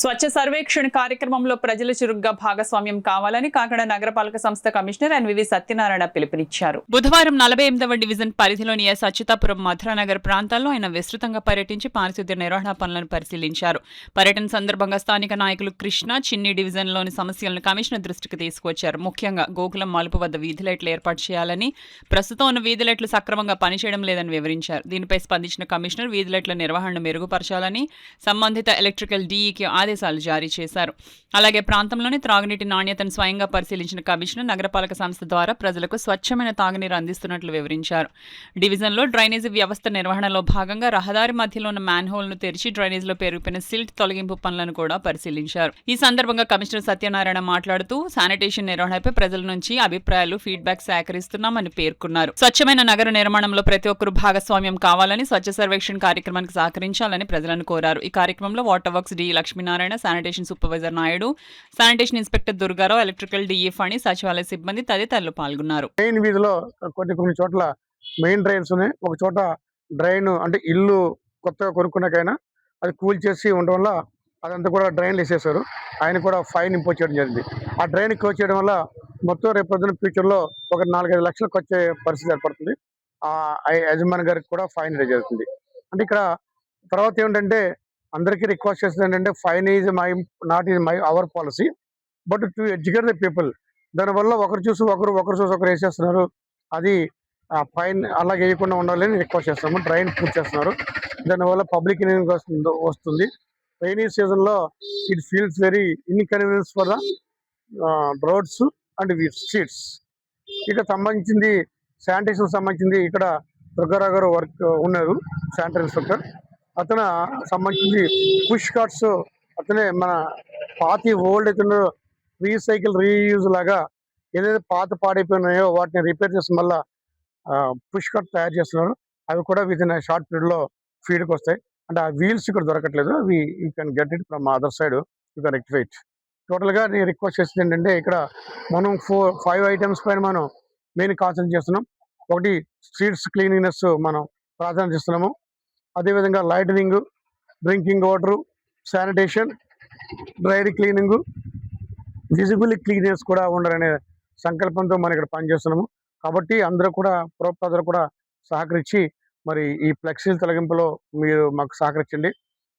స్వచ్ఛ సర్వేక్షణ కార్యక్రమంలో ప్రజలు చురుగ్గా భాగస్వామ్యం కావాలని కాకినాడ నగరపాలక సంస్థ కమిషనర్ ఎన్వివి సత్యనారాయణ పిలుపునిచ్చారు. బుధవారం 48వ డివిజన్ పరిధిలోని ఎస్ అచ్యుతాపురం మధురానగర్ ప్రాంతాల్లో ఆయన విస్తృతంగా పర్యటించి పారిశుద్ధ్య నిర్వహణ పనులను పరిశీలించారు. పర్యటన సందర్భంగా స్థానిక నాయకులు కృష్ణ, చిన్ని డివిజన్లోని సమస్యలను కమిషనర్ దృష్టికి తీసుకొచ్చారు. ముఖ్యంగా గోకులం మలుపు వద్ద వీధి లైట్లు ఏర్పాటు చేయాలని, ప్రస్తుతం ఉన్న వీధి లైట్లు సక్రమంగా పనిచేయడం లేదని వివరించారు. దీనిపై స్పందించిన కమిషనర్ వీధి లైట్ల నిర్వహణను మెరుగుపరచాలని సంబంధిత ఎలక్ట్రికల్ డీఈకి ఆదేశాలు జారీ చేశారు. అలాగే ప్రాంతంలోని త్రాగునీటి నాణ్యతను స్వయంగా పరిశీలించిన కమిషనర్ నగరపాలక సంస్థ ద్వారా ప్రజలకు స్వచ్ఛమైన తాగునీరు అందిస్తున్నట్లు వివరించారు. డివిజన్లో డ్రైనేజీ వ్యవస్థ నిర్వహణలో భాగంగా రహదారి మధ్యలో ఉన్న మ్యాన్హోల్ను తెరిచి డ్రైనేజీలో పేరుకుపోయిన సిల్ట్ తొలగింపు పనులను కూడా పరిశీలించారు. ఈ సందర్భంగా కమిషనర్ సత్యనారాయణ మాట్లాడుతూ శానిటేషన్ నిర్వహణపై ప్రజల నుంచి అభిప్రాయాలు, ఫీడ్బ్యాక్ సేకరిస్తున్నామని పేర్కొన్నారు. స్వచ్ఛమైన నగర నిర్మాణంలో ప్రతి ఒక్కరూ భాగస్వామ్యం కావాలని, స్వచ్ఛ సర్వేక్షణ కార్యక్రమానికి సహకరించాలని ప్రజలను కోరారు. ఈ కార్యక్రమంలో water works D Lakshminarayana, sanitation supervisor Naidu, sanitation inspector Durga Rao, electrical DE Phani, సచివాలయ సిబ్బంది తదితరులు పాల్గొన్నారు. మెయిన్ వీధిలో కొన్ని చోట్ల మెయిన్ డ్రైన్స్ ఉన్నాయి. ఒక చోట డ్రైన్ అంటే ఇల్లు కొత్తగా కొనుక్కున్నాకైనా అది కూల్ చేసి ఉండడం వల్ల అదంతా కూడా డ్రైన్లు వేసేసారు. ఆయన కూడా ఫైన్ ఇంపోజ్ చేయడం జరిగింది. ఆ డ్రైన్ క్లోజ్ చేయడం వల్ల మొత్తం రేపు పొద్దున ఫ్యూచర్లో ఒక 4-5 లక్షలకు వచ్చే పరిస్థితి ఏర్పడుతుంది. ఆ యజమాని గారికి కూడా ఫైన్ జరుగుతుంది. అంటే ఇక్కడ తర్వాత ఏమిటంటే అందరికీ రిక్వెస్ట్ చేస్తుంది ఏంటంటే fine is not is our policy, but to educate the people. దానివల్ల ఒకరు చూసి ఒకరు వేసేస్తున్నారు. అది ఫైన్ అలా వేయకుండా ఉండాలని రిక్వెస్ట్ చేస్తున్నాము. డ్రైన్ పూర్తి చేస్తున్నారు. దానివల్ల పబ్లిక్ వస్తుంది. రైనీ సీజన్లో it feels very inconvenience for the roads and streets. ఇక సంబంధించింది శానిటేషన్ సంబంధించింది ఇక్కడ దుర్గారావు గారు వర్క్ ఉన్నారు, శానిటరీ ఇన్స్పెక్టర్. అతను సంబంధించి పుష్ కార్ట్స్ అతనే మన పాతి ఓల్డ్ అయితే రీసైకిల్ రీయూజ్ లాగా ఏదైతే పాత పాడైపోయినాయో వాటిని రిపేర్ చేసి మళ్ళీ పుష్ కార్ట్ తయారు చేస్తున్నారు. అవి కూడా విత్ ఇన్ షార్ట్ పీరియడ్లో ఫీడ్కి వస్తాయి. అంటే ఆ వీల్స్ ఇక్కడ దొరకట్లేదు. అవి you can get it from other side, you can rectify it. టోటల్గా నేను రిక్వెస్ట్ చేసింది ఏంటంటే ఇక్కడ మనం 4-5 ఐటమ్స్ పైన మనం మెయిన్ కాన్సన్ట్రేట్ చేస్తున్నాం. ఒకటి స్ట్రీట్స్ క్లీనింగ్నెస్ మనం ప్రాధాన్యత ఇస్తున్నాము. అదేవిధంగా లైటనింగ్, డ్రింకింగ్ వాటరు, శానిటేషన్, డ్రైరీ క్లీనింగ్, విజిబుల్ క్లీనెస్ కూడా ఉండాలనే సంకల్పంతో మనం ఇక్కడ పనిచేస్తున్నాము. కాబట్టి అందరూ కూడా ప్రజలు కూడా సహకరించి మరి ఈ ఫ్లెక్సీల తొలగింపులో మీరు మాకు సహకరించండి.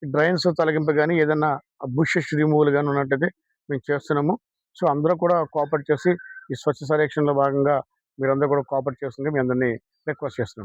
డ్రైన్స్ తొలగింపు కానీ ఏదైనా బుషెస్ రిమూవల్ కానీ ఉన్నట్టయితే మేము చేస్తున్నాము. సో అందరూ కూడా కోఆపరేట్ చేసి ఈ స్వచ్ఛ సర్వేక్షణలో భాగంగా మీరందరూ కూడా కోఆపరేట్ చేస్తుంది మీ అందరినీ రిక్వెస్ట్ చేస్తున్నాము.